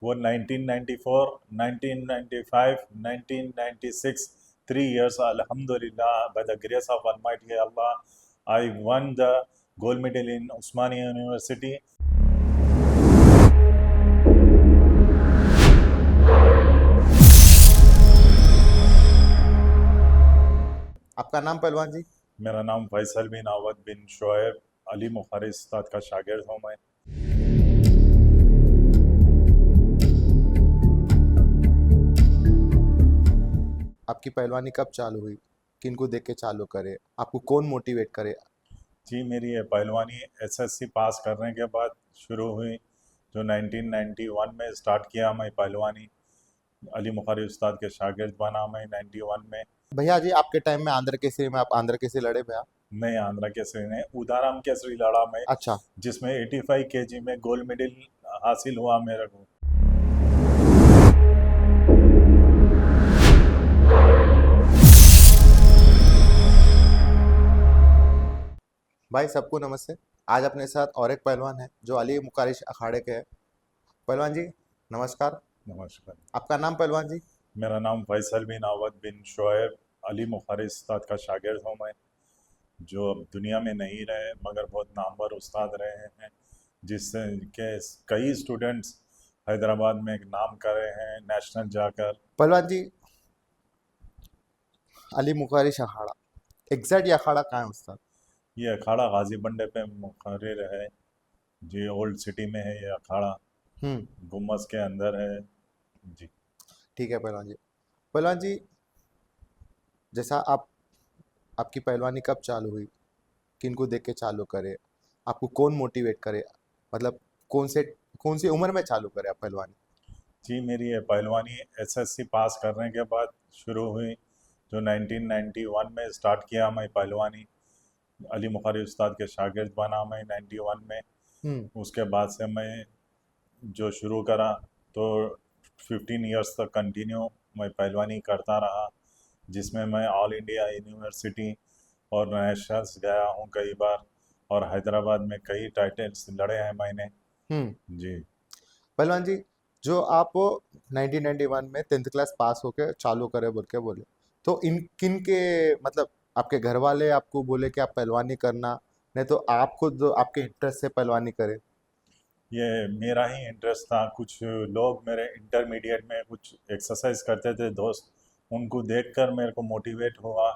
वो 1994, 1995, 1996, 3 years, Alhamdulillah, by the grace of Almighty Allah, I won the gold medal in Osmania University. आपका नाम पहलवान जी? मेरा नाम फैसल बिन अवद बिन शोएब अली मुखारी उस्ताद का शागिर्द हूँ मैं। आपकी पहलवानी कब चालू हुई? किनको देख के चालू करे? आपको कौन मोटिवेट करे? जी, मेरी ये पहलवानी एसएससी पास करने के बाद शुरू हुई, जो 1991 में स्टार्ट किया मैं पहलवानी। अली मुखारी उस्ताद के शागिर्द बना मैं 91 में। भैया जी, आपके टाइम में आंध्र केसरी में आप आंध्र केसरी लड़े भैया? मैं आंध्रा केसरी ने उदाराम केसरी लड़ा मैं, अच्छा। जिसमें 85 केजी में गोल्ड मेडल हासिल हुआ मेरे को। भाई सबको नमस्ते। आज अपने साथ और एक पहलवान है जो अली मुकारिश अखाड़े के हैं। पहलवान जी नमस्कार। नमस्कार। आपका नाम पहलवान जी? मेरा नाम फैसल बिन अवद बिन शोएब अली मुखारी उस्ताद का शागिर्द हूँ मैं, जो अब दुनिया में नहीं रहे मगर बहुत नामवर उस्ताद रहे हैं, जिससे के कई स्टूडेंट्स हैदराबाद में एक नाम कर रहे हैं नेशनल जाकर। पहलवान जी, अली मुकारिश अखाड़ा एग्जैक्ट ये अखाड़ा कहाँ है उस्ताद? ये अखाड़ा गाजी बंडे पे मुकर्रिर है जी, ओल्ड सिटी में है ये अखाड़ा, हम्म। गुम्बज के अंदर है जी। ठीक है पहलवान जी। पहलवान जी, जैसा आप आपकी पहलवानी कब चालू हुई? किनको देख के चालू करे? आपको कौन मोटिवेट करे? मतलब कौन सी उम्र में चालू करे आप पहलवानी? जी, मेरी ये पहलवानी एसएससी पास करने के बाद शुरू हुई, जो 1991 में स्टार्ट किया मैं पहलवानी। अली मुखारी उस्ताद के शागिर्द बना मैं 91 में। हम्म। उसके बाद से मैं जो शुरू करा, तो 15 इयर्स तक कंटिन्यू मैं पहलवानी करता रहा, जिसमें मैं ऑल इंडिया यूनिवर्सिटी और नेशनल्स गया हूँ कई बार, और हैदराबाद में कई टाइटल्स लड़े हैं मैंने हम्म। जी। पहलवान जी, जो आप 1991 में 10th क्लास पास होके चालू करे बोल के बोले, तो इन किन के मतलब आपके घर वाले आपको बोले कि आप पहलवानी करना, नहीं तो आप खुद आपके इंटरेस्ट से पहलवानी करे? ये मेरा ही इंटरेस्ट था। कुछ लोग मेरे इंटरमीडिएट में कुछ एक्सरसाइज करते थे दोस्त, उनको देखकर मेरे को मोटिवेट हुआ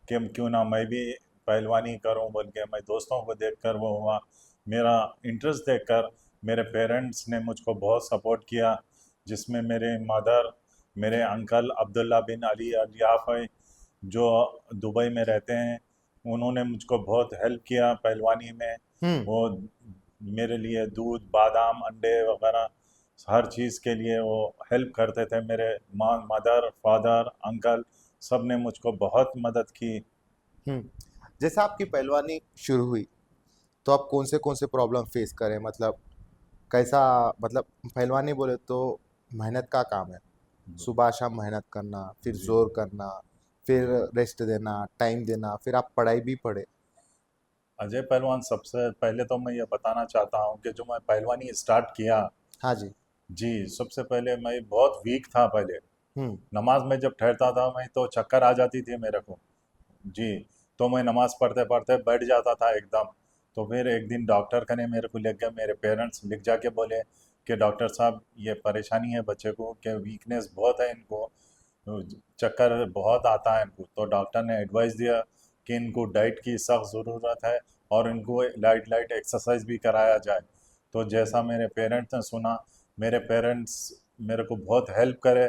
कि क्यों ना मैं भी पहलवानी करूं बोल के। मैं दोस्तों को देखकर वो हुआ, मेरा इंटरेस्ट देखकर मेरे पेरेंट्स ने मुझको बहुत सपोर्ट किया, जिसमें मेरे मदर, मेरे अंकल अब्दुल्ला बिन अली अलियाफ है, जो दुबई में रहते हैं, उन्होंने मुझको बहुत हेल्प किया पहलवानी में। हम्म। वो मेरे लिए दूध, बादाम, अंडे वगैरह हर चीज़ के लिए वो हेल्प करते थे। मेरे माँ, मदर, फादर, अंकल, सब ने मुझको बहुत मदद की। हम्म। जैसा आपकी पहलवानी शुरू हुई, तो आप कौन से प्रॉब्लम फेस करें? मतलब कैसा, मतलब पहलवानी बोले तो मेहनत का काम है। सुबह शाम मेहनत करना, फिर जी जोर करना, फिर रेस्ट देना, टाइम देना, फिर आप पढ़ाई भी पढ़े। अजय पहलवान, सबसे पहले तो मैं ये बताना चाहता हूँ कि जो मैं पहलवानी स्टार्ट किया, हाँ जी। जी, सबसे पहले मैं बहुत वीक था पहले। हम्म। नमाज में जब ठहरता था मैं, तो चक्कर आ जाती थी मेरे को जी। तो मैं नमाज पढ़ते पढ़ते बैठ जाता था एकदम। तो फिर एक दिन डॉक्टर कने मेरे को लिख गए, मेरे पेरेंट्स लिख जाके बोले कि डॉक्टर साहब, ये परेशानी है बच्चे को, कि वीकनेस बहुत है इनको, चक्कर बहुत आता है इनको। तो डॉक्टर ने एडवाइस दिया कि इनको डाइट की सख्त ज़रूरत है, और इनको लाइट लाइट एक्सरसाइज भी कराया जाए। तो जैसा मेरे पेरेंट्स ने सुना, मेरे पेरेंट्स मेरे को बहुत हेल्प करे,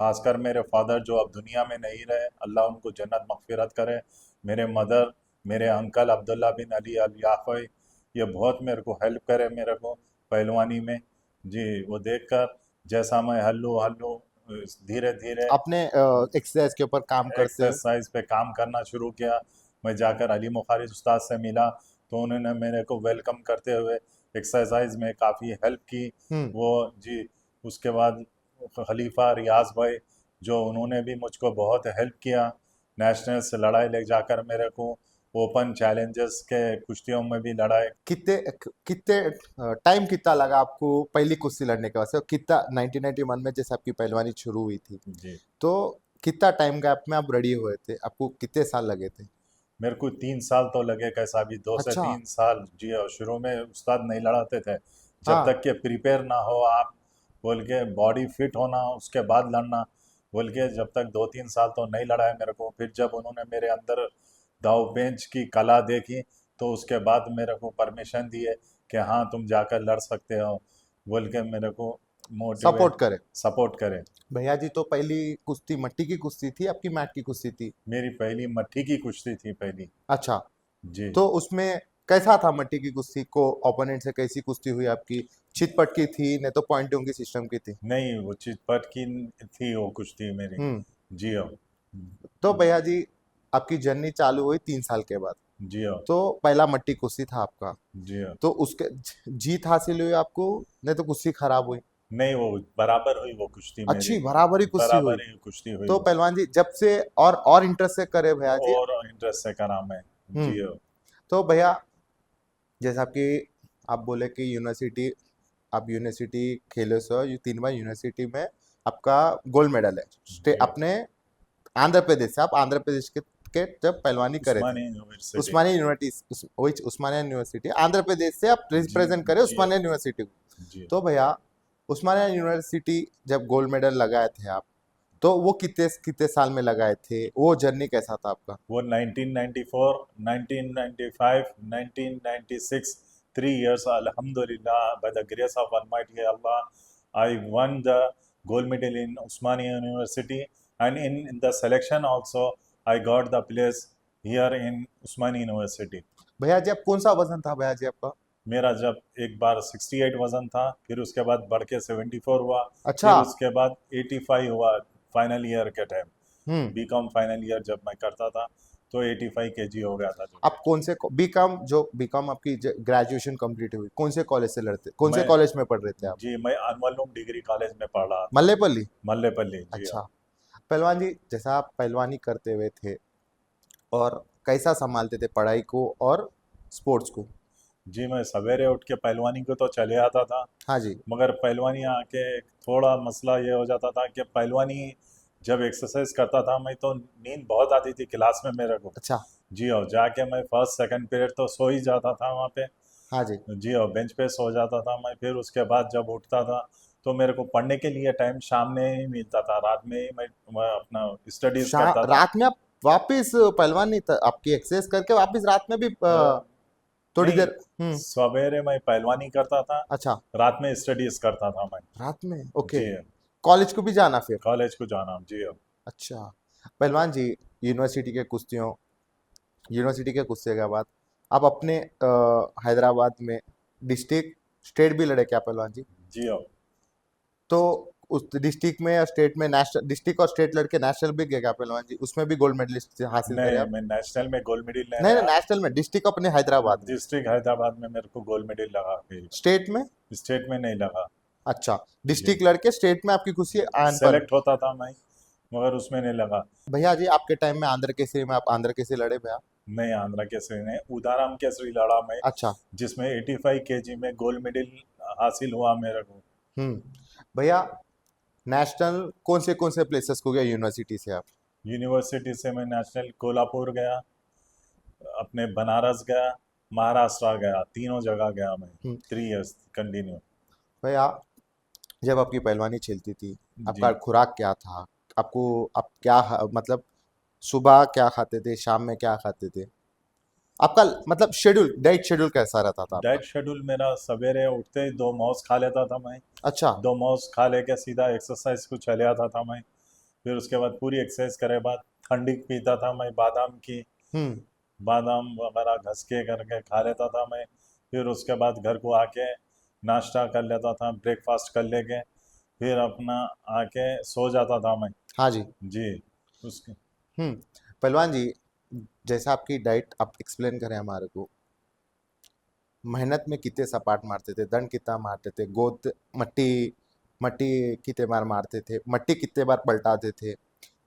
खासकर मेरे फादर जो अब दुनिया में नहीं रहे, अल्लाह उनको जन्नत मगफिरत करे। मेरे मदर, मेरे अंकल अब्दुल्ला बिन अली अल याफ़ई, ये बहुत मेरे को हेल्प करे मेरे को पहलवानी में जी। वो देखकर जैसा मैं हल्लू हल्लू धीरे धीरे अपने एक्सरसाइज के ऊपर काम करते हुए। एक्सरसाइज पे काम करना शुरू किया। मैं जाकर अली मुखारी उस्ताद से मिला, तो उन्होंने मेरे को वेलकम करते हुए एक्सरसाइज में काफ़ी हेल्प की हम्म। वो जी। उसके बाद खलीफा रियाज भाई, जो उन्होंने भी मुझको बहुत हेल्प किया, नेशनल से लड़ाई ले जाकर मेरे को ओपन चैलेंजेस के कुश्तियों में भी लड़ा है। कितने कितने टाइम कितना लगा आपको पहली कुश्ती लड़ने के वास्ते, कितना 1991 में जैसे आपकी पहलवानी शुरू हुई थी, जी, तो कितना टाइम गैप में आप रेडी हुए थे, आपको कितने साल लगे थे? मेरे को 3 साल तो लगे, कैसा भी 2 से 3 साल। जी, और शुरू में उस्ताद नहीं लड़ाते थे, जब हाँ। तक कि प्रिपेयर ना हो आप, बोल के बॉडी फिट होना उसके बाद लड़ना, बोल के जब तक 2-3 साल तो नहीं लड़ा है मेरे को। फिर जब उन्होंने मेरे अंदर दाव पेंच की कला देखी, तो उसके बाद मेरे को परमिशन दिए कि हाँ तुम जाकर लड़ सकते हो, बोल के मेरे को मोटिवेट, सपोर्ट करे। सपोर्ट करे। भैया जी, तो पहली कुश्ती मट्टी की कुश्ती थी आपकी, मैट की कुश्ती थी? मेरी पहली मट्ठी की कुश्ती थी पहली। अच्छा। जी, तो उसमें कैसा था मट्टी की कुश्ती को, ओपोनेंट से कैसी कुश्ती हुई आपकी? चितपट की थी, नहीं तो पॉइंटों की सिस्टम की थी? नहीं वो चितपट की थी वो कुश्ती मेरी। हम्म। जी हाँ। तो भैया जी, आपकी जर्नी चालू हुई 3 साल के बाद। जी हाँ। तो पहला मट्टी कुश्ती था आपका, जी हाँ। तो उसके जीत हासिल हुई आपको, नहीं तो कुश्ती खराब हुई? नहीं वो बराबर हुई वो कुश्ती मेरी। अच्छी बराबरी कुश्ती हुई। बराबर ही कुश्ती हुई तो वो। पहलवान जी, जब से और इंटरेस्ट से करे भैया जी। और इंटरेस्ट से करा मैं। हम्म। जी हाँ। तो भैया, जैसे आपकी, आप बोले कि यूनिवर्सिटी, आप यूनिवर्सिटी खेले सो, ये 3 बार यूनिवर्सिटी में आपका गोल्ड मेडल है। जी हाँ। अपने आंध्र प्रदेश से, आप आंध्र प्रदेश के जब पहलवानी करे थे, उस्मानी यूनिवर्सिटी। उस्मानिया यूनिवर्सिटी, वही उस्मानिया यूनिवर्सिटी, आंध्र प्रदेश से आप जी। रिप्रेजेंट करे जी हाँ। उस्मानिया यूनिवर्सिटी को। जी हाँ। तो भैया, उस्मानिया यूनिवर्सिटी जब गोल्ड मेडल लगाए थे आप, तो वो कितने कितने साल में लगाए थे, वो जर्नी कैसा था आपका? वो 1994, 1995, 1996, 3 years, Alhamdulillah, by the grace of Almighty Allah, I won the gold medal in Usmania University, and in the selection also, I got the place here in Usmania University. भैया जी, आप कौन सा वजन था भैया जी आपका? मेरा जब एक बार 68 वजन था, फिर उसके बाद बढ़ के 74 हुआ, अच्छा। फिर उसके बाद 85 हुआ फाइनल ईयर के टाइम। हम्म। बीकॉम फाइनल ईयर जब मैं करता था, तो 85 केजी हो गया था जो आप वेट। कौन से बीकॉम, जो बीकॉम आपकी ग्रेजुएशन कंप्लीट हुई, कौन से कॉलेज से लड़ते, कौन से मैं कॉलेज में पढ़ रहे थे आप? जी, मैं अनवलुम डिग्री कॉलेज में पढ़ रहा था। मल्लेपल्ली? मल्लेपल्ली, जी हाँ। अच्छा। पहलवान जी, जैसा आप पहलवानी करते हुए थे, और कैसा संभालते थे पढ़ाई को और स्पोर्ट्स को? जी, मैं सवेरे उठ के पहलवानी को तो चले आता था, हाँ जी। मगर पहलवानी आके थोड़ा मसला ये हो जाता था कि पहलवानी जब एक्सरसाइज करता था मैं, तो नींद बहुत आती थी क्लास में मेरे को। अच्छा। जी हाँ, जाके मैं फर्स्ट सेकंड पीरियड तो सो ही जाता था वहाँ पे। हाँ जी। जी हाँ, बेंच पे सो जाता था मैं। फिर उसके बाद जब उठता था, तो मेरे को पढ़ने के लिए टाइम शाम में ही मिलता था, रात में ही मैं अपना स्टडीज करता था। रात में आप वापिस पहलवानी आपकी एक्सरसाइज करके वापिस रात में भी थोड़ी नहीं, देर? हम्म। सवेरे मैं पहलवानी करता था, अच्छा। रात में स्टडीज करता था मैं। रात में, ओके। जी, कॉलेज को भी जाना फिर? कॉलेज को जाना। जी हाँ। अच्छा। पहलवान जी, यूनिवर्सिटी के कुश्तियों यूनिवर्सिटी के कुश्ती के बाद आप अपने हैदराबाद में डिस्ट्रिक्ट, स्टेट भी लड़े क्या पहलवान जी? जी हाँ। तो उस डिस्ट्रिक्ट में या स्टेट में, नेशनल, डिस्ट्रिक्ट और स्टेट लड़के नेशनल भी गए क्या पहलवान जी? उसमें भी गोल्ड मेडलिस्ट हासिल करे नहीं, आप? मैं नेशनल में गोल्ड मेडल नहीं नहीं नहीं, रहा। नेशनल में, डिस्ट्रिक्ट अपने हैदराबाद में। डिस्ट्रिक्ट हैदराबाद में मेरे को गोल्ड मेडल लगा फिर। स्टेट में? स्टेट में नहीं लगा। अच्छा। जी, डिस्ट्रिक्ट लड़के स्टेट में आपकी खुशी आन पर। सेलेक्ट होता था मैं, मगर उसमें नहीं लगा। भैया जी, आपके टाइम में आंध्र केसरी में, आप आंध्र केसरी लड़े भैया? नहीं, आंध्रा केसरी ने उदाराम केसरी लड़ा मैं, अच्छा। जिसमें 85 केजी में गोल्ड मेडल हासिल हुआ मेरे को। भैया, नेशनल कौन से प्लेसेस को गया यूनिवर्सिटी से आप? यूनिवर्सिटी से मैं नेशनल कोल्हापुर गया, अपने बनारस गया, महाराष्ट्र गया, तीनों जगह गया मैं। हम्म। 3 years कंटिन्यू। भैया, जब आपकी पहलवानी चलती थी, आपका जी, खुराक क्या था? आपको, आप क्या मतलब सुबह क्या खाते थे, शाम में क्या खाते थे? आपका मतलब शेड्यूल, डाइट शेड्यूल कैसा रहता था आपका? डाइट शेड्यूल मेरा सवेरे उठते ही 2 माउस खा लेता था मैं। अच्छा। 2 माउस खा लेके सीधा एक्सरसाइज को चले आता था मैं। फिर उसके बाद पूरी एक्सरसाइज करे बाद ठंडी पीता था मैं, बादाम की। हम्म। बादाम वगैरह घस के करके खा लेता था मैं। फिर उसके बाद घर को आके नाश्ता कर लेता था, ब्रेकफास्ट कर लेके फिर अपना आके सो जाता था मैं। हाँ जी। जी, उसके हम्म। पहलवान जी, जैसा आपकी डाइट आप एक्सप्लेन करें हमारे को, मेहनत में कितने सपाट मारते थे, दंड कितना मारते थे, गोद, मट्टी, मट्टी कितने बार मारते थे, मट्टी कितने बार पलटाते थे,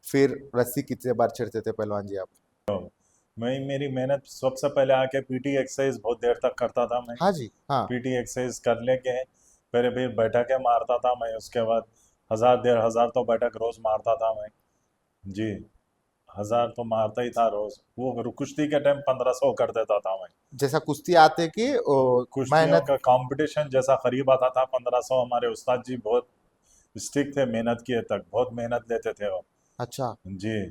फिर रस्सी कितने बार चढ़ते थे पहलवान जी आप? मैं मेरी मेहनत सबसे पहले आके पीटी एक्सरसाइज बहुत देर तक करता था मैं। हाँ जी, हाँ। पीटी एक्सरसाइज कर लेके फिर बैठकें मारता था मैं। उसके बाद 1000 1500 तो बैठक रोज मारता था मैं। जी, 1000 तो मारता ही था रोज। वो कुश्ती के टाइम 1500 कर देता था मैं। जैसा कुश्ती आते कि ओ, कुश्तियों मेहनत। का कंपटीशन जैसा करीब आता था 1500। हमारे उस्ताद जी बहुत स्ट्रिक्ट थे मेहनत किए तक, बहुत मेहनत लेते थे वो। अच्छा, जी।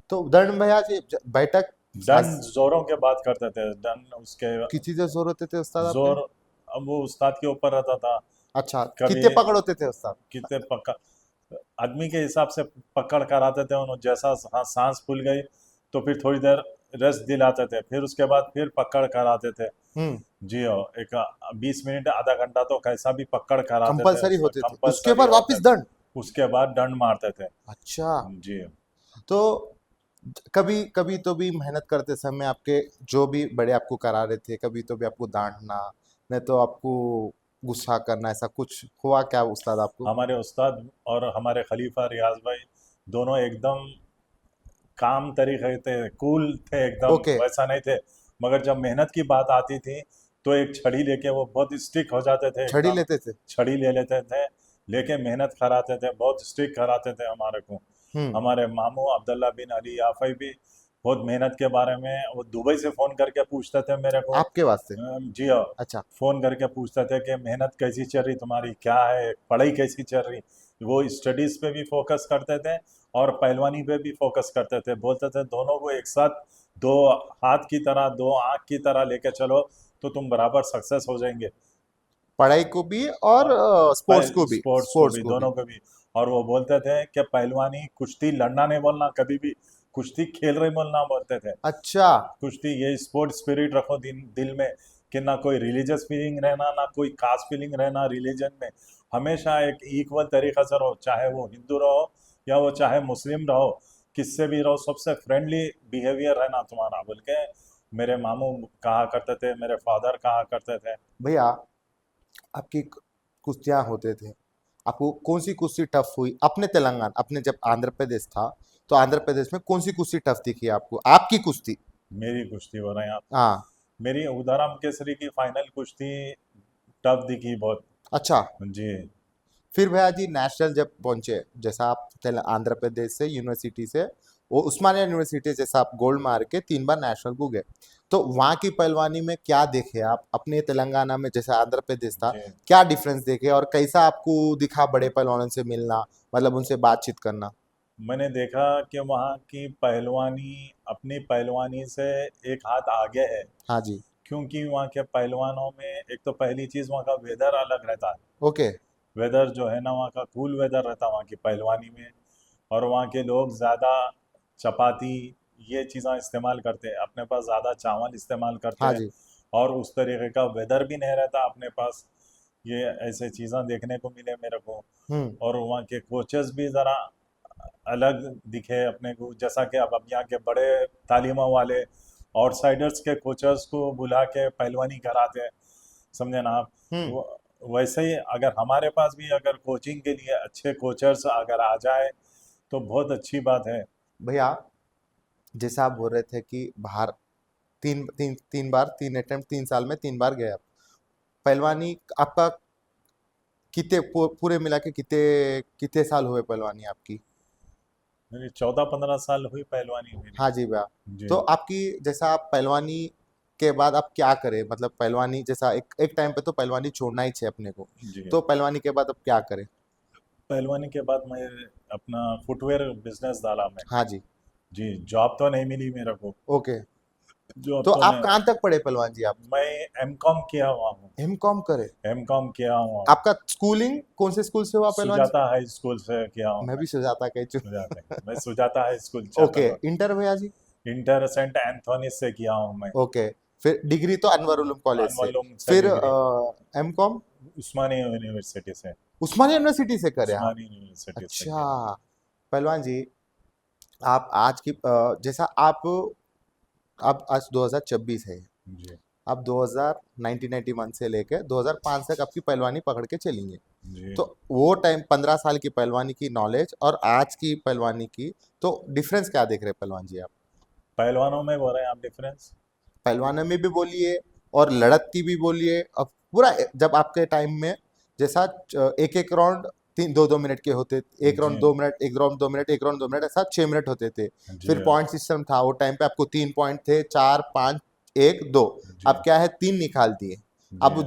तो दंड भैया जी बैठक डन आस- जोरों के बात करते थे, डन उसके कितनी देर जोर होते थे उस्ताद आपके? जोर। अब वो उस्ताद के ऊपर रहता था। अच्छा, कभी कितने पकड़ होते थे उस्ताद? कितने पक्का आदमी के हिसाब से पकड़ कर आते थे उन्होंने। जैसा सांस फूल गई तो फिर थोड़ी देर रेस्ट दिलाते थे, फिर उसके बाद फिर पकड़ कर आते थे। हम्म। जी हो, एक 20 मिनट आधा घंटा तो कैसा भी पकड़ कर आते थे कंपलसरी उसमें, होते थे, उसके कंपलसरी बाद होते वापस थे। दंड? उसके बाद दंड मारते थे। अच्छा। जी। तो कभी कभी तो भी मेहनत करते समय आपके जो भी बड़े आपको करा रहे थे, कभी तो भी आपको डांटना, नहीं तो आपको गुस्सा करना, ऐसा कुछ हुआ क्या उस्ताद आपको? हमारे उस्ताद और हमारे खलीफा रियाज भाई दोनों एकदम काम तरीके थे, कूल थे एकदम, ओके। वैसा नहीं थे। मगर जब मेहनत की बात आती थी तो एक छड़ी लेके वो बहुत स्ट्रिक्ट हो जाते थे छड़ी एकदम। लेते थे? छड़ी ले लेते थे, लेके मेहनत कराते थे, बहुत स्ट्रिक्ट कराते थे हमारे को। हम्म। हमारे मामू अब्दुल्ला बिन अली याफई भी बहुत मेहनत के बारे में वो दुबई से फ़ोन करके पूछते थे मेरे को। आपके वास्ते? जी हाँ। अच्छा। फ़ोन करके पूछते थे कि मेहनत कैसी चल रही तुम्हारी, क्या है पढ़ाई कैसी चल रही। वो स्टडीज़ पे भी फोकस करते थे और पहलवानी पे भी फोकस करते थे। बोलते थे दोनों को एक साथ, दो हाथ की तरह, दो आँख की तरह लेके चलो तो तुम बराबर सक्सेस हो जाएंगे। पढ़ाई को भी और स्पोर्ट्स को भी, स्पोर्ट्स को स्पोर्ट्स भी, को भी। दोनों को भी। और वो बोलते थे कि पहलवानी कुश्ती लड़ना नहीं बोलना कभी भी, कुश्ती खेल रहे बोलना बोलते थे। अच्छा। कुश्ती ये स्पोर्ट स्पिरिट रखो दिल दिल में, कि ना कोई रिलीजियस फीलिंग रहना, ना कोई कास्ट फीलिंग रहना रिलीजन में। हमेशा एक इक्वल तरीका से रहो, चाहे वो हिंदू रहो या वो चाहे मुस्लिम रहो, किससे भी रहो, सबसे फ्रेंडली बिहेवियर रहना तुम्हारा, बोल के मेरे मामू कहा करते थे, मेरे फादर कहा करते थे। भैया, आपकी कुश्तियाँ होते थे, आपको कौन सी कुश्ती टफ हुई अपने तेलंगाना, अपने जब आंध्र प्रदेश था, तो आंध्र प्रदेश में कौन सी कुश्ती टफ दिखी आपको, आपकी कुश्ती? मेरी कुश्ती हो रहे हैं आप? हाँ। मेरी उदाराम केसरी की फाइनल कुश्ती टफ दिखी बहुत। अच्छा। जी। फिर भैया जी नेशनल जब पहुंचे, जैसा आप आंध्र प्रदेश से यूनिवर्सिटी से, वो उस्मानिया यूनिवर्सिटी, जैसा आप गोल्ड मार के 3 बार नेशनल को गए, तो वहाँ की पहलवानी में क्या देखे आप अपने तेलंगाना में जैसा आंध्र प्रदेश था? जी, क्या डिफरेंस देखे और कैसा आपको दिखा बड़े पहलवानों से मिलना, मतलब उनसे बातचीत करना? मैंने देखा कि वहाँ की पहलवानी अपनी पहलवानी से एक हाथ आगे है। हाँ जी। क्योंकि वहाँ के पहलवानों में एक तो पहली चीज़ वहाँ का वेदर अलग रहता है। ओके। वेदर जो है ना वहाँ का कूल वेदर रहता है वहाँ की पहलवानी में। और वहाँ के लोग ज़्यादा चपाती ये चीज़ें इस्तेमाल करते हैं, अपने पास ज़्यादा चावल इस्तेमाल करते हाँ हैं। जी। और उस तरीके का वेदर भी नहीं रहता अपने पास। ये ऐसे चीज़ें देखने को मिले मेरे को। हम्म। और वहाँ के कोचेस भी ज़रा अलग दिखे अपने को, जैसा कि अब यहाँ के बड़े तालीमों वाले आउटसाइडर्स के कोचर्स को बुला के पहलवानी कराते हैं, समझे ना आप। हम्म। वैसे ही अगर हमारे पास भी अगर कोचिंग के लिए अच्छे कोचर्स अगर आ जाए तो बहुत अच्छी बात है। भैया, जैसा आप बोल रहे थे कि बाहर तीन तीन तीन बार, 3 अटेम्प्ट 3 साल में 3 बार गए आप पहलवानी, आपका कितने पूरे मिला के कितने कितने साल हुए पहलवानी आपकी? मेरी 14 15 साल हुई पहलवानी मेरी। हाँ जी भैया। जी। तो आपकी जैसा आप पहलवानी के बाद आप क्या करें, मतलब पहलवानी जैसा एक एक टाइम पे तो पहलवानी छोड़ना ही चाहिए अपने को, जी। तो पहलवानी के बाद आप क्या करें? पहलवानी के बाद मैं अपना फुटवेयर बिजनेस डाला मैं। हाँ जी। जी, जॉब तो नहीं मिली मेरे को। ओके। जॉब तो तो आप नहीं। कहाँ तक पढ़े पहलवान जी आप? मैं एमकॉम किया हुआ हूँ। एमकॉम करे? एमकॉम किया हुआ हूँ। आपका स्कूलिंग कौन से स्कूल से हुआ पहलवान जी? सुजाता हाई स्कूल से किया हूँ मैं मैं। भी सुजाता का ही सुजाता, मैं सुजाता हाई स्कूल ओके। छात्र। इंटर भैया जी? इंटर सेंट एंथोनी से किया हूँ मैं। ओके। फिर डिग्री तो अनवर उलूम कॉलेज से? अनवलुम से फिर डिग्री एमकॉम उस्मानिया यूनिवर्सिटी से। उस्मानिया यूनिवर्सिटी से करे आप? उस्मानिया यूनिवर्सिटी से अच्छा। किया। पहलवान जी, आप आज की जैसा आप, अब आज 2026 है, जी। आप 2000 1991 से लेकर 2005 तक आपकी पहलवानी पकड़ के चलेंगे, जी। तो वो टाइम 15 साल की पहलवानी की नॉलेज और आज की पहलवानी की, तो डिफरेंस क्या देख रहे हैं पहलवान जी आप? पहलवानों में बोल रहे हैं आप डिफरेंस? पहलवानों में भी बोलिए और लड़त की भी बोलिए। अब पूरा जब आपके टाइम में जैसा एक एक राउंड 3 2 2 मिनट के होते, एक जी राउंड 2 मिनट, एक राउंड 2 मिनट, एक राउंड 2 मिनट, ऐसा 6 मिनट होते थे। जी फिर पॉइंट सिस्टम था वो टाइम पे, आपको 3 पॉइंट थे, 4 5 1 2। जी अब क्या है, 3 निकाल दिए। जी अब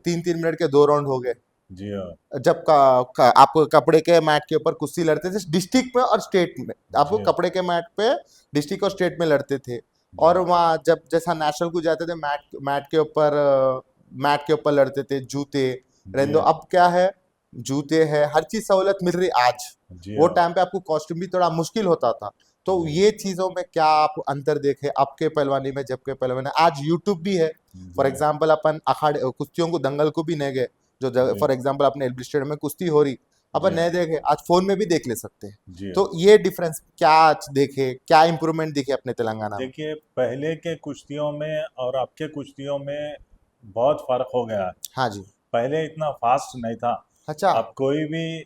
3 3 मिनट के 2 राउंड हो गए। जी हाँ, जब आप कपड़े के मैट के ऊपर कुश्ती लड़ते थे डिस्ट्रिक्ट में और स्टेट में, आपको जी कपड़े के मैट पे डिस्ट्रिक्ट और स्टेट में लड़ते थे। और जी वहाँ जब जैसा नेशनल को जाते थे, मैट के ऊपर लड़ते थे, जूते जी रेंदो। अब क्या है, जूते है, हर चीज सहूलत मिल रही आज। जी वो हाँ, टाइम पे आपको कॉस्ट्यूम भी थोड़ा मुश्किल होता था। तो जी ये चीजों में क्या आप अंतर देखे आपके पहलवानी में, जब के पहलवानी आज यूट्यूब भी है। फॉर जी एग्जाम्पल अपन अखाड़े कुश्तियों को, दंगल को भी नहीं गए, जो जी फॉर एग्जाम्पल अपने एलबी स्टेडियम में कुश्ती हो रही, अपन जी नहीं देखे, आज फोन में भी देख ले सकते हैं। जी तो ये डिफरेंस क्या आज देखे, क्या इंप्रूवमेंट दिखे अपने तेलंगाना में? देखिए, पहले के कुश्तियों में और अब के कुश्तियों में बहुत फर्क हो गया है। हाँ जी। पहले इतना फास्ट नहीं था। अच्छा। अब कोई भी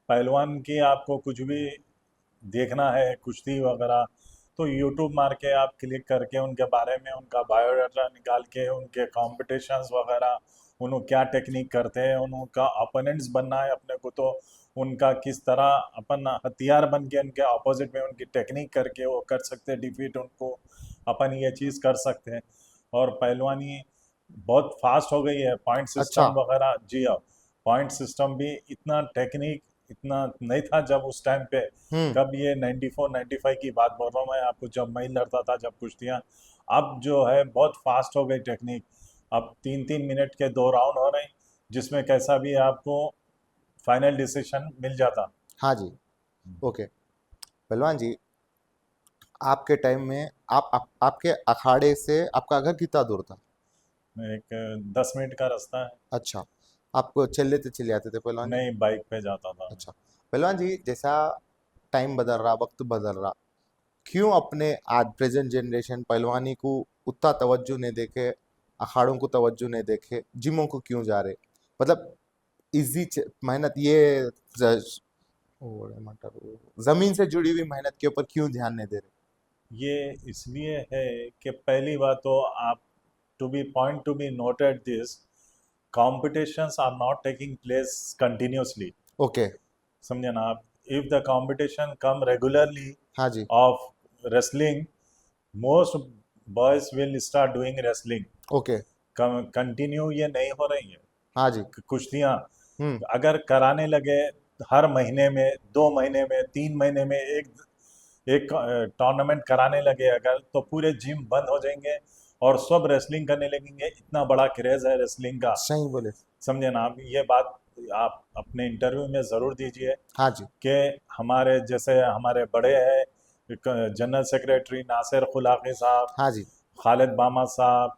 पहलवान की आपको कुछ भी देखना है कुश्ती वगैरह, तो यूट्यूब मार के आप क्लिक करके उनके बारे में उनका बायोडाटा निकाल के उनके कॉम्पिटिशन्स वगैरह, उन्होंने क्या टेक्निक करते हैं, उनका अपोनेंट्स बनना है अपने को, तो उनका किस तरह अपन हथियार बन के उनके अपोजिट में उनकी टेक्निक करके वो कर सकते हैं डिफीट उनको, अपन ये चीज़ कर सकते हैं। और पहलवानी बहुत फास्ट हो गई है, पॉइंट अच्छा। सिस्टम वगैरह। जी हाँ, पॉइंट सिस्टम भी इतना टेक्निक इतना नहीं था जब उस टाइम पे। हम्म। कब ये 94 95 की बात बोल रहा हूँ मैं आपको, जब मैं लड़ता था जब कुश्तियाँ। अब जो है बहुत फास्ट हो गई टेक्निक। अब 3 3 मिनट के 2 राउंड हो रहे हैं, जिसमें कैसा भी आपको फाइनल डिसीजन मिल जाता। हाँ जी। ओके। पहलवान जी, आपके टाइम में आपके अखाड़े से आपका घर कितना दूर था? एक 10 मिनट का रास्ता है। अच्छा। आपको चले आते थे पहलवान जी? नहीं, बाइक पे जाता था मैं। अच्छा। पहलवान जी, जैसा टाइम बदल रहा, वक्त बदल रहा, क्यों अपने आज प्रेजेंट जनरेशन पहलवानी को उतना तवज्जो नहीं देखे, अखाड़ों को तवज्जो नहीं देखे, जिमों को क्यों जा रहे? मतलब इजी मेहनत, ये ज- जमीन से जुड़ी हुई मेहनत के ऊपर क्यों ध्यान नहीं दे रहे? ये इसलिए है कि पहली बात तो आप, to be noted this, competitions are not taking place continuously. Okay. समझे ना आप? If the competition come regularly हाँ जी। of wrestling, most boys will start doing wrestling. Okay. Continue ये नहीं हो रही है हाँ जी। कुश्तियाँ। हम्म। अगर कराने लगे हर महीने में, 2 महीने में, 3 महीने में एक एक टूर्नामेंट कराने लगे अगर, तो पूरे जिम बंद हो जाएंगे और सब रेसलिंग करने लगेंगे। इतना बड़ा क्रेज है रेसलिंग का। सही बोले। समझे ना आप? ये बात आप अपने इंटरव्यू में ज़रूर दीजिए हाँ जी। कि हमारे जैसे हमारे बड़े हैं, जनरल सेक्रेटरी नासिर खुलाकी साहब, हाँ जी। खालिद बामा साहब,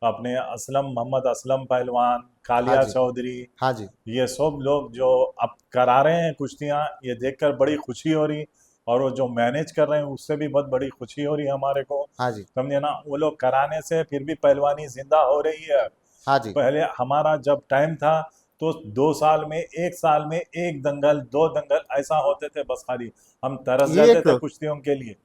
अपने असलम मोहम्मद असलम पहलवान, हाँ कालिया जी। चौधरी, हाँ जी। ये सब लोग जो अब करा रहे हैं कुश्तियाँ, ये देखकर बड़ी खुशी हो रही। और वो जो मैनेज कर रहे हैं उससे भी बहुत बड़ी खुशी हो रही है हमारे को। हाँ जी। समझे ना? वो लोग कराने से फिर भी पहलवानी जिंदा हो रही है। हाँ जी। पहले हमारा जब टाइम था तो 2 साल में, 1 साल में एक दंगल, 2 दंगल ऐसा होते थे बस, खाली हम तरस जाते एक थे कुश्तियों के लिए।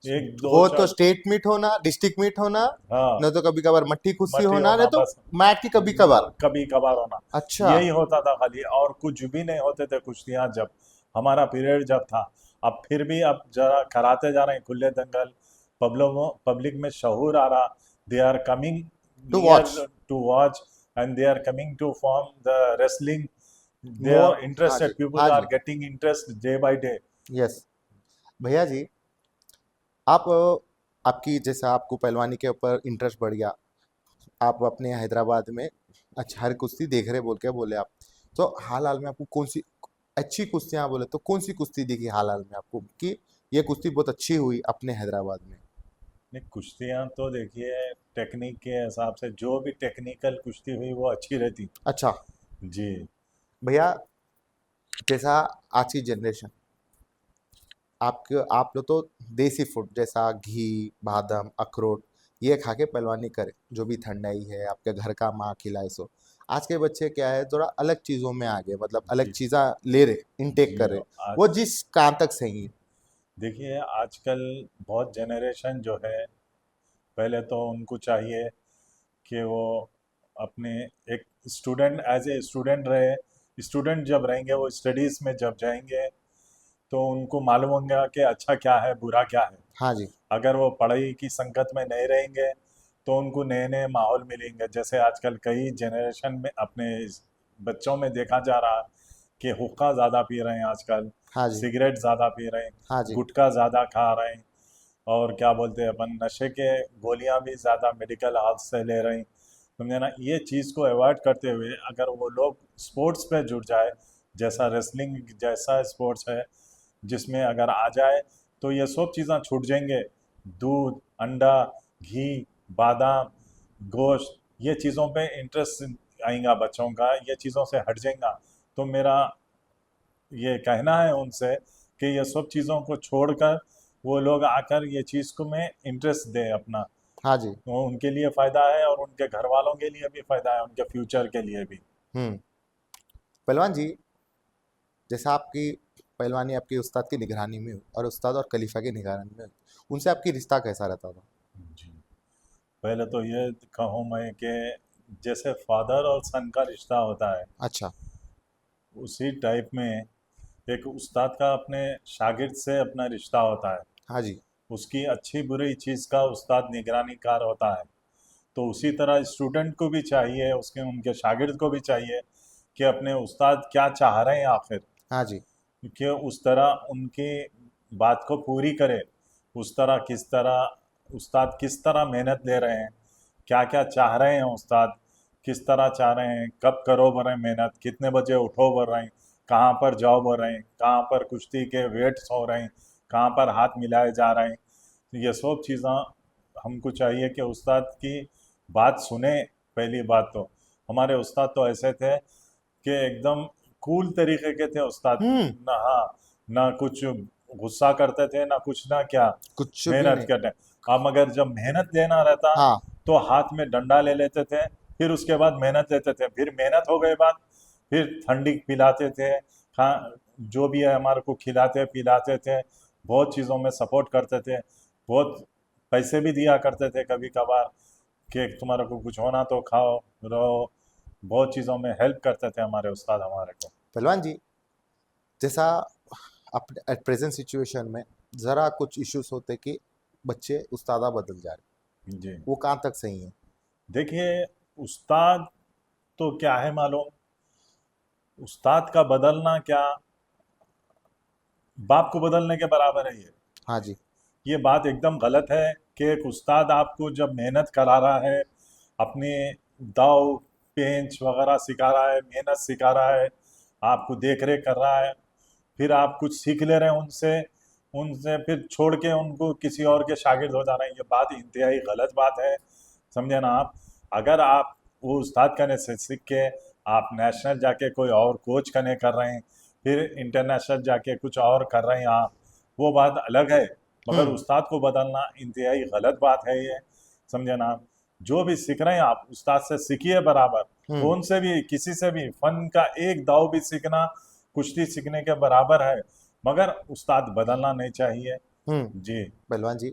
एक दो हो तो चार। स्टेट मीट होना, डिस्ट्रिक्ट मीट होना, हाँ, न तो कभी कभार मट्टी कुश्ती मट्टी होना, नहीं होना तो बस, मैट की कभी कभार। कभी कभार होना। अच्छा। यही होता था खाली, और कुछ भी नहीं होते थे कुश्तियाँ जब हमारा पीरियड जब था। अब फिर भी अब जरा कराते जा रहे हैं खुले दंगल, पब्लिक में शहूर आ रहा। They are coming to watch near to watch, and they are coming to form the wrestling. They more. Are हाँ जी। इंटरेस्टेड, हाँ पीपल आर जी। Getting interest day by day. Yes. भैया जी, आप आपकी जैसा आपको पहलवानी के ऊपर इंटरेस्ट बढ़ गया, आप अपने हैदराबाद में अच्छा हर कुश्ती देख रहे बोल के बोले आप, तो हाल हाल में आपको कौन सी अच्छी कुश्तियाँ बोले तो कौन सी कुश्ती दिखी हाल हाल में आपको कि ये कुश्ती बहुत अच्छी हुई अपने हैदराबाद में? नहीं, कुश्तियाँ तो देखिए, टेक्निक के हिसाब से जो भी टेक्निकल कुश्ती हुई वो अच्छी रहती। अच्छा। जी भैया, जैसा आज की जनरेशन, आप लोग तो देसी फूड जैसा घी, बादाम, अखरोट ये खा के पहलवानी करे, जो भी ठंडाई है आपके घर का माँ खिलाए सो। आज के बच्चे क्या है, थोड़ा अलग चीज़ों में आ गए, मतलब अलग जी चीज़ा ले रहे, इनटेक जी कर रहे, आज वो जिस काम तक सही है। देखिए आजकल बहुत जनरेशन जो है, पहले तो उनको चाहिए कि वो अपने एक स्टूडेंट एज ए स्टूडेंट रहे। स्टूडेंट जब रहेंगे, वो स्टडीज़ में जब जाएंगे तो उनको मालूम होगा कि अच्छा क्या है बुरा क्या है। हाँ जी। अगर वो पढ़ाई की संगत में नहीं रहेंगे तो उनको नए नए माहौल मिलेंगे। जैसे आजकल कई जनरेशन में अपने बच्चों में देखा जा रहा है कि हुक्का ज़्यादा पी रहे हैं आजकल, हाँ जी। सिगरेट ज़्यादा पी रहे हैं, हाँ जी। गुटखा ज़्यादा खा रहे हैं, और क्या बोलते हैं अपन, नशे के गोलियां भी ज़्यादा मेडिकल हाउस से ले रहे हैं। समझे ना, ये चीज़ को अवॉइड करते हुए अगर वो लोग स्पोर्ट्स पे जुड़ जाए, जैसा रेसलिंग जैसा स्पोर्ट्स है जिसमें अगर आ जाए तो ये सब चीज़ें छूट जाएंगे। दूध, अंडा, घी, बादाम, गोश्त, ये चीज़ों पे इंटरेस्ट आएगा बच्चों का, ये चीज़ों से हट जाएगा। तो मेरा ये कहना है उनसे कि ये सब चीज़ों को छोड़कर वो लोग आकर ये चीज़ को में इंटरेस्ट दें अपना। हाँ जी। तो उनके लिए फ़ायदा है और उनके घर वालों के लिए भी फ़ायदा है, उनके फ्यूचर के लिए भी। हम्म। पहलवान जी, जैसा आपकी पहलवानी आपकी उस्ताद की निगरानी में हुई और उस्ताद और खलीफा की निगरानी में हुई, उनसे आपकी रिश्ता कैसा रहता था? जी, पहले तो ये कहूँ मैं कि जैसे फादर और सन का रिश्ता होता है, अच्छा। उसी टाइप में एक उस्ताद का अपने शागिर्द से अपना रिश्ता होता है। हाँ जी। उसकी अच्छी बुरी चीज़ का उस्ताद निगरानी कार होता है। तो उसी तरह स्टूडेंट को भी चाहिए, उसके उनके शागिर्द को भी चाहिए कि अपने उस्ताद क्या चाह रहे हैं आखिर, हाँ जी। कि उस तरह उनकी बात को पूरी करे। उस तरह किस तरह उस्ताद किस तरह मेहनत ले रहे हैं, क्या क्या चाह रहे हैं उस्ताद, किस तरह चाह रहे हैं, कब करो बोल रहे हैं मेहनत, कितने बजे उठो बोल रहे हैं, कहाँ पर जाओ बोल रहे हैं, कहाँ पर कुश्ती के वेट्स हो रहे हैं, कहाँ पर हाथ मिलाए जा रहे हैं। तो ये सब चीज़ें हमको चाहिए कि उस्ताद की बात सुने। पहली बात तो हमारे उस्ताद तो ऐसे थे कि एकदम कूल तरीके के थे उस्ताद। हम्म। ना, हाँ, ना कुछ गुस्सा करते थे ना कुछ, ना क्या, कुछ भी मेहनत नहीं। करने। हम अगर जब मेहनत देना रहता हाँ। तो हाथ में डंडा ले लेते थे, फिर उसके बाद मेहनत लेते थे, फिर मेहनत हो गए बाद फिर ठंडी पिलाते थे, खा जो भी है हमारे को खिलाते पिलाते थे, बहुत चीज़ों में सपोर्ट करते थे, बहुत पैसे भी दिया करते थे कभी कभार कि तुम्हारे को कुछ होना तो खाओ रहो। बहुत चीज़ों में हेल्प करते थे हमारे उस्ताद हमारे को। पहलवान जी, जैसा अपने एट प्रेजेंट सिचुएशन में ज़रा कुछ इश्यूज होते कि बच्चे उस्तादा बदल जा रहे, जी, वो कहाँ तक सही है? देखिए, उस्ताद तो क्या है मालूम, उस्ताद का बदलना क्या, बाप को बदलने के बराबर है हाँ जी। ये बात एकदम गलत है कि एक उस्ताद आपको जब मेहनत करा रहा है, अपने दाव पेंच वगैरह सिखा रहा है, मेहनत सिखा रहा है, आपको देख रेख कर रहा है, फिर आप कुछ सीख ले रहे हैं उनसे, उनसे फिर छोड़ के उनको किसी और के शागिर्द हो जाना है, ये बात इंतहाई गलत बात है। समझे ना आप। अगर आप वो उस्ताद करने से सीख के आप नेशनल जाके कोई और कोच करने कर रहे हैं, फिर इंटरनेशनल जाके कुछ और कर रहे हैं आप, वो बात अलग है। मगर हम्म। उस्ताद को बदलना इंतहाई गलत बात है ये। समझे ना आप। जो भी सीख रहे हैं आप उस्ताद से सीखिए बराबर। हम्म। कौन से भी किसी से भी फन का एक दाव भी सीखना कुश्ती सीखने के बराबर है, मगर उस्ताद बदलना नहीं चाहिए। हम्म। जी। पहलवान जी,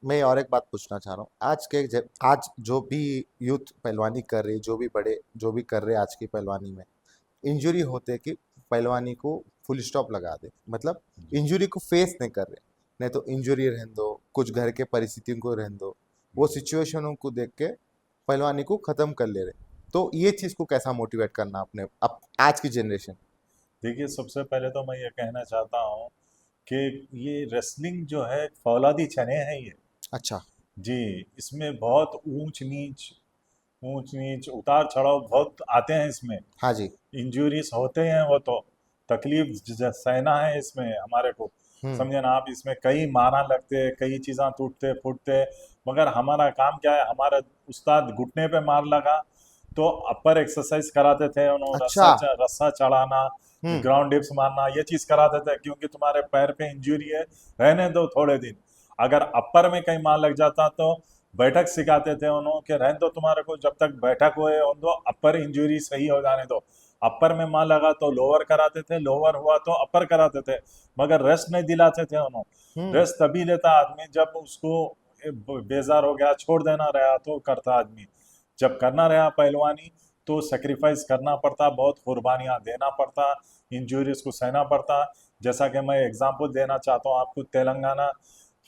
मैं और एक बात पूछना चाह रहा हूँ। आज जो भी यूथ पहलवानी कर रही, जो भी बड़े जो भी कर रहे आज की पहलवानी में, इंजरी होते कि पहलवानी को फुल स्टॉप लगा दे, मतलब जी। इंजरी को फेस नहीं कर रहे। नहीं तो इंजरी रहने दो, कुछ घर के परिस्थितियों को रहने दो, वो सिचुएशनों को देख के पहलवानी को ख़त्म कर ले रहे। तो ये चीज़ को कैसा मोटिवेट करना अपने अब आज की जनरेशन? देखिए, सबसे पहले तो मैं ये कहना चाहता हूँ कि ये रेसलिंग जो है फौलादी चने हैं ये। अच्छा। जी, इसमें बहुत ऊंच नीच उतार चढ़ाव बहुत आते हैं इसमें। हाँ जी। इंजुरीज होते हैं, वो तो तकलीफ सहना है इसमें हमारे को। हम्म। समझे ना आप, इसमें कई मारा लगते, कई चीज़ां टूटते फूटते, मगर हमारा काम क्या है, हमारा उस्ताद घुटने पे मार लगा तो अपर एक्सरसाइज कराते थे उन्होंने, अच्छा। रस्सा चढ़ाना, हम्म। ग्राउंड डिप्स मारना, ये चीज़ कराते थे, क्योंकि तुम्हारे पैर पे इंजरी है, रहने दो थोड़े दिन। अगर अपर में कहीं मार लग जाता तो बैठक सिखाते थे उन्होंने कि रहने दो तुम्हारे को, जब तक बैठक हुए उन दो, अपर इंजरी सही हो जाने दो। अपर में माँ लगा तो लोअर कराते थे, लोअर हुआ तो अपर कराते थे, मगर रेस्ट नहीं दिलाते थे उन्होंने। हम्म। रेस्ट तभी लेता आदमी जब उसको बेजार हो गया, छोड़ देना रहा तो करता आदमी। जब करना रहा पहलवानी तो सेक्रीफाइस करना पड़ता, बहुत कुर्बानियां देना पड़ता, इंजुरीज को सहना पड़ता। जैसा कि मैं एग्जांपल देना चाहता हूँ आपको, तेलंगाना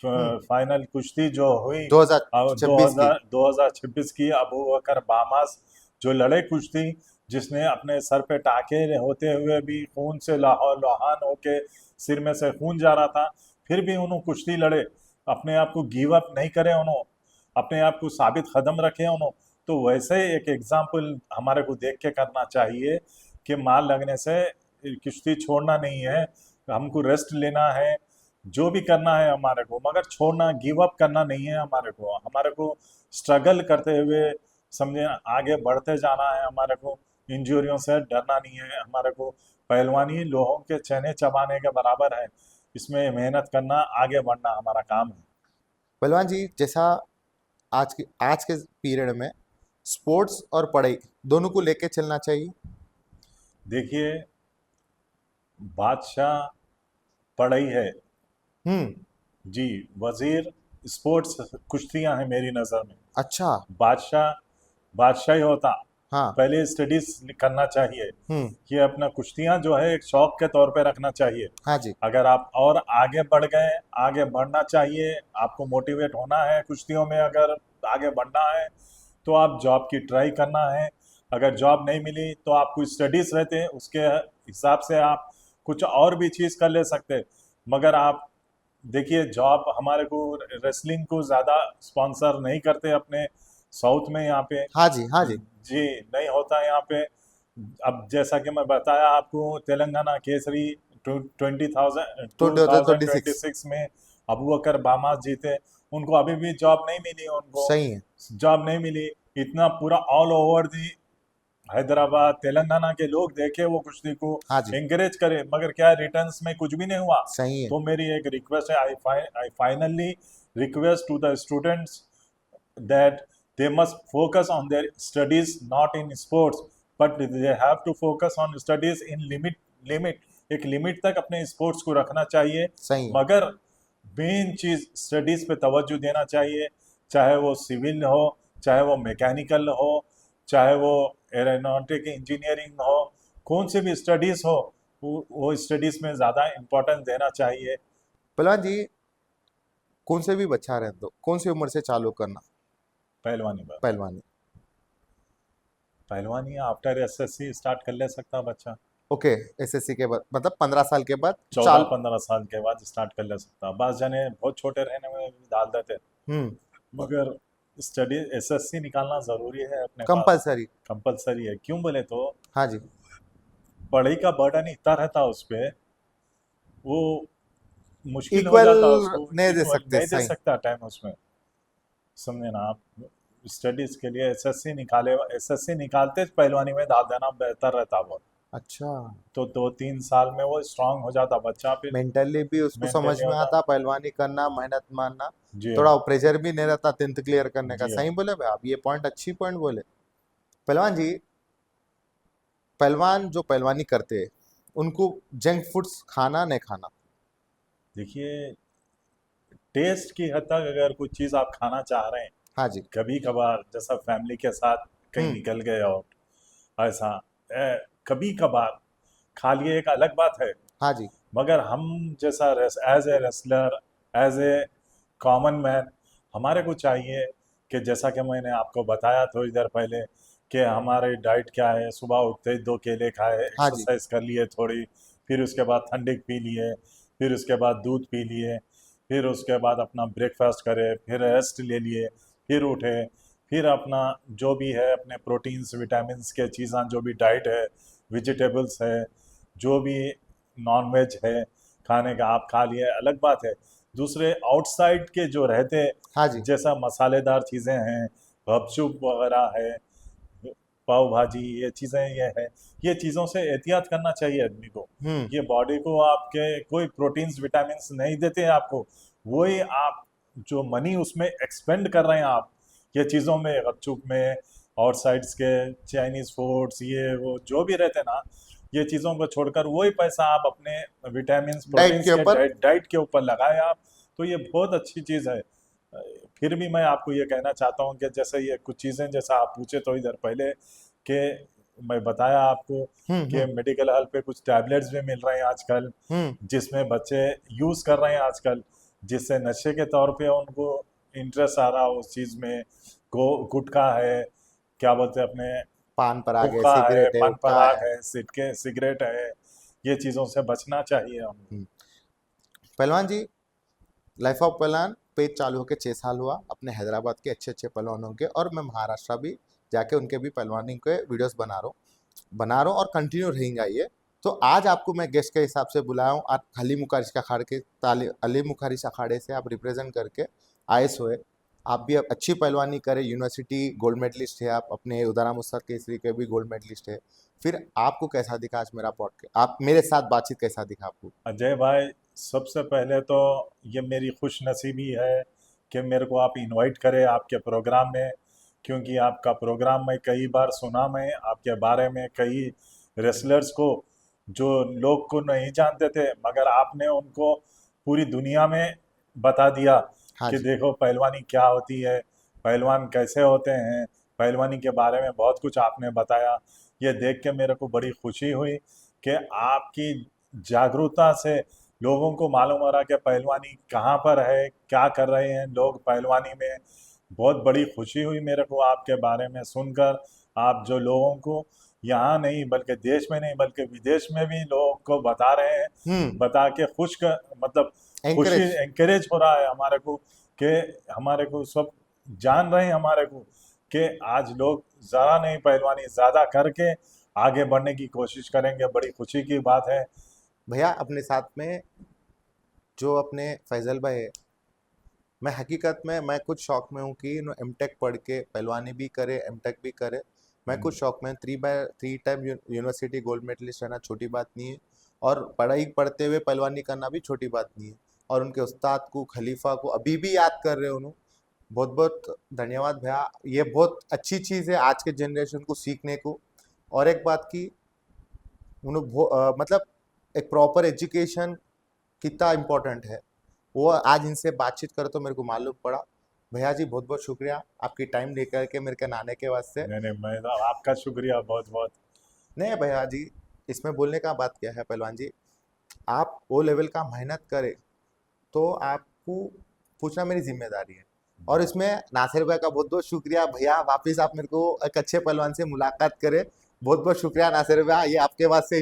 हम्म। फाइनल कुश्ती जो हुई 2026 की। 2026 की, अबू बकर बामास जो लड़े कुश्ती, जिसने अपने सर पे टाके होते हुए भी खून से लहान होके सिर में से खून जा रहा था, फिर भी उन्होंने कुश्ती लड़े, अपने आप को गिव अप नहीं करे उन्होंने, अपने आप को साबित कदम रखे उन्होंने। तो वैसे एक एग्जाम्पल हमारे को देख के करना चाहिए कि मार लगने से कुश्ती छोड़ना नहीं है, हमको रेस्ट लेना है, जो भी करना है हमारे को, मगर छोड़ना, गिव अप करना नहीं है हमारे को स्ट्रगल करते हुए समझे आगे बढ़ते जाना है हमारे को। इंजुरियों से डरना नहीं है हमारे को। पहलवानी लोगों के चने चबाने के बराबर है, इसमें मेहनत करना, आगे बढ़ना हमारा काम है। पहलवान जी, जैसा आज के पीरियड में स्पोर्ट्स और पढ़ाई दोनों को लेके चलना चाहिए। देखिए, बादशाह पढ़ाई है, हम्म। जी, वजीर स्पोर्ट्स कुश्तियां हैं मेरी नज़र में। अच्छा। बादशाह बादशाह ही होता, हाँ। पहले स्टडीज करना चाहिए। हम्म। ये अपना कुश्तियां जो है एक शौक के तौर पे रखना चाहिए। हाँ जी। अगर आप और आगे बढ़ गए, आगे बढ़ना चाहिए, आपको मोटिवेट होना है कुश्तियों में, अगर आगे बढ़ना है तो आप जॉब की ट्राई करना है। अगर जॉब नहीं मिली तो आपको स्टडीज रहते, उसके हिसाब से आप कुछ और भी चीज़ कर ले सकते। मगर आप देखिए, जॉब हमारे को रेसलिंग को ज़्यादा स्पॉन्सर नहीं करते अपने साउथ में यहाँ पे, हाँ जी। हाँ जी। जी, नहीं होता यहाँ पे। अब जैसा कि मैं बताया आपको, तेलंगाना केसरी 2026। 2026 में अबू बकर बामास जीते, उनको अभी भी जॉब नहीं मिली, उनको सही है। जॉब नहीं मिली। इतना पूरा all over the Hyderabad Telangana के लोग देखे वो कुश्ती को, हाँ जी। एंकरेज करे, मगर क्या रिटर्न्स में कुछ भी नहीं हुआ। सही है। तो मेरी एक रिक्वेस्ट है, I finally request to the students that they must focus on their studies, not in sports, but they have to focus on studies in limit। एक लिमिट तक अपने स्पोर्ट्स को रखना चाहिए, सही है। मगर मेन चीज स्टडीज पे तवज्जो देना चाहिए। चाहे वो सिविल हो, चाहे वो मैकेनिकल हो, चाहे वो एरोनॉटिक इंजीनियरिंग हो, कौन सी भी स्टडीज हो, वो स्टडीज में ज़्यादा इम्पोर्टेंस देना चाहिए। पहलवान जी, कौन से भी बच्चा रहे तो कौन सी उम्र से चालू करना पहलवानी बात, पहलवानी? पहलवानी आफ्टर एसएससी स्टार्ट कर ले सकता बच्चा, ओके। एसएससी के बाद मतलब 15 साल के बाद 14-15 साल के बाद स्टार्ट कर ले सकता। बस जाने बहुत छोटे रहने में भी डाल देते, हम्म। मगर स्टडी एसएससी निकालना जरूरी है अपने पास, कंपलसरी। कंपलसरी है। क्यों बोले तो हाँ जी। पढ़ाई का बर्डन इतना रहता उस पे, वो मुश्किल हो इक्वल जाता उसको, नहीं दे इक्वल सकते, नहीं दे सही। सकता टाइम उसमें, समझे ना आप। स्टडीज के लिए एसएससी निकाले, एसएससी निकालते पहलवानी में डाल देना बेहतर रहता वो। अच्छा। तो 2-3 साल में वो स्ट्रांग हो जाता बच्चा, फिर मेंटली भी उसको समझ मेंटली में होता। आता, पहलवानी करना, मेहनत मारना। जी थोड़ा प्रेशर भी नहीं रहता 10th क्लियर करने का। जी सही बोले भाई आप, ये पॉइंट अच्छी पॉइंट बोले। पहलवान जी, पहलवान जो पहलवानी करते हैं उनको जंक फूड्स खाना नहीं खाना? देखिए, टेस्ट की हद तक अगर कुछ चीज़ आप खाना चाह रहे हैं, हाँ जी। कभी कभार जैसा फैमिली के साथ कहीं हम्म। निकल गए और ऐसा कभी कभार खा लिए, एक अलग बात है। हाँ जी। मगर हम जैसा as a wrestler, as a common man, हमारे को चाहिए कि जैसा कि मैंने आपको बताया थोड़ी देर पहले कि हमारी डाइट क्या है। सुबह उठते ही 2 केले खाए, हाँ जी। एक्सरसाइज कर लिए थोड़ी, फिर उसके बाद ठंडी पी लिए, फिर उसके बाद दूध पी लिए, फिर उसके बाद अपना ब्रेकफास्ट करे, फिर रेस्ट ले लिए, फिर उठे, फिर अपना जो भी है अपने प्रोटीन्स विटामिन्स के चीज़ां, जो भी डाइट है, वेजिटेबल्स है, जो भी नॉन वेज है खाने का, आप खा लिए, अलग बात है। दूसरे आउटसाइड के जो रहते, हाँ जी। जैसा मसालेदार चीज़ें हैं, गपचुप वगैरह है, पाव भाजी, ये चीज़ें ये है, ये चीज़ों से एहतियात करना चाहिए आदमी को। हम्म। ये बॉडी को आपके कोई प्रोटीन्स विटामिन्स नहीं देते हैं आपको, वही आप जो मनी उसमें एक्सपेंड कर रहे हैं आप ये चीज़ों में, गपचुप में और साइड्स के चाइनीज फूड्स ये वो जो भी रहते ना, ये चीज़ों को छोड़कर वही पैसा आप अपने विटामिन डाइट प्रोटीन्स के के ऊपर। डाइट के ऊपर लगाए आप, तो ये बहुत अच्छी चीज़ है। फिर भी मैं आपको ये कहना चाहता हूँ कि जैसे ये कुछ चीज़ें जैसा आप पूछे तो इधर पहले कि मैं बताया आपको कि हम्म। मेडिकल हेल्थ पे कुछ टैबलेट्स भी मिल रहे हैं आजकल, हम्म। जिसमें बच्चे यूज़ कर रहे हैं आजकल, जिससे नशे के तौर पे उनको इंटरेस्ट आ रहा है उस चीज़ में। गुटखा है, क्या बोलते हैं अपने, पान पराग है, हुक्का है, सिगरेट है, पान हुक्का पराग है। है, सिटके सिगरेट है, ये चीज़ों से बचना चाहिए हमको। हम्म। पहलवान जी, लाइफ ऑफ पहलवान पेज चालू होकर 6 साल हुआ, अपने हैदराबाद के अच्छे अच्छे पहलवानों के, और मैं महाराष्ट्र भी जाके उनके भी पहलवानी के वीडियोस बना रहा हूँ और कंटिन्यू रहेगा ये। तो आज आपको मैं गेस्ट के हिसाब से बुलाया हूँ। आप अली मुखारिज अखाड़े के अली मुखारिज अखाड़े से आप रिप्रेजेंट करके आए हुए। आप भी अब अच्छी पहलवानी करें, यूनिवर्सिटी गोल्ड मेडलिस्ट है, आप अपने उदारा मुस्तक केसरी के भी गोल्ड मेडलिस्ट है। फिर आपको कैसा दिखा आज मेरा पॉडकास्ट, आप मेरे साथ बातचीत कैसा दिखा आपको? अजय भाई, सबसे पहले तो ये मेरी खुश नसीबी है कि मेरे को आप इनवाइट करें आपके प्रोग्राम में, क्योंकि आपका प्रोग्राम मैं कई बार सुना, मैं आपके बारे में कई रेसलर्स को, जो लोग को नहीं जानते थे, मगर आपने उनको पूरी दुनिया में बता दिया हाँ कि जी। देखो पहलवानी क्या होती है, पहलवान कैसे होते हैं, पहलवानी के बारे में बहुत कुछ आपने बताया। ये देख के मेरे को बड़ी खुशी हुई कि आपकी जागरूकता से लोगों को मालूम हो रहा कि पहलवानी कहाँ पर है, क्या कर रहे हैं लोग पहलवानी में। बहुत बड़ी खुशी हुई मेरे को आपके बारे में सुनकर। आप जो लोगों को यहाँ नहीं बल्कि देश में नहीं बल्कि विदेश में भी लोगों को बता रहे हैं, हम्म। बता के मतलब खुशी एंकरेज। एंकरेज हो रहा है हमारे को कि हमारे को सब जान रहे हैं हमारे को कि आज लोग ज़रा नहीं पहलवानी ज़्यादा करके आगे बढ़ने की कोशिश करेंगे। बड़ी खुशी की बात है। भैया अपने साथ में जो अपने फैजल भाई है, मैं हकीकत में मैं कुछ शौक में हूँ कि एमटेक पढ़ के पहलवानी भी करे, एमटेक भी करे। मैं हम्म, कुछ शौक में 3x3 time university gold medallist रहना छोटी बात नहीं है, और पढ़ाई पढ़ते हुए पहलवानी करना भी छोटी बात नहीं है। और उनके उस्ताद को, खलीफा को अभी भी याद कर रहे हो उन्होंने। बहुत बहुत धन्यवाद भैया, ये बहुत अच्छी चीज़ है आज के जनरेशन को सीखने को। और एक बात की, मतलब एक प्रॉपर एजुकेशन कितना इम्पोर्टेंट है, वो आज इनसे बातचीत कर तो मेरे को मालूम पड़ा। भैया जी बहुत बहुत शुक्रिया आपकी टाइम लेकर के मेरे के आने के वास्ते। नहीं नहीं, मैं तो आपका शुक्रिया बहुत बहुत। नहीं भैया जी, इसमें बोलने का बात क्या है पहलवान जी, आप वो लेवल का मेहनत करें तो आपको पूछना मेरी जिम्मेदारी है। और इसमें नासिर भाई का बहुत बहुत शुक्रिया भैया, वापिस आप मेरे को एक अच्छे पहलवान से मुलाकात करें। बहुत बहुत शुक्रिया नासिर भाई, ये आपके वास्ते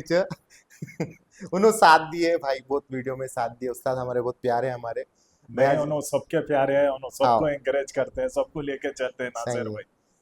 उन्होंने साथ दिए भाई, बहुत वीडियो में साथ दिए, उस्ताद हमारे बहुत प्यारे हैं हमारे। भैया नहीं, जी। उन्होंने सबके प्यारे हैं, उन्होंने सबको हाँ एंकरेज करते हैं, सबको लेके चलते हैं नासिर सही है। भाई।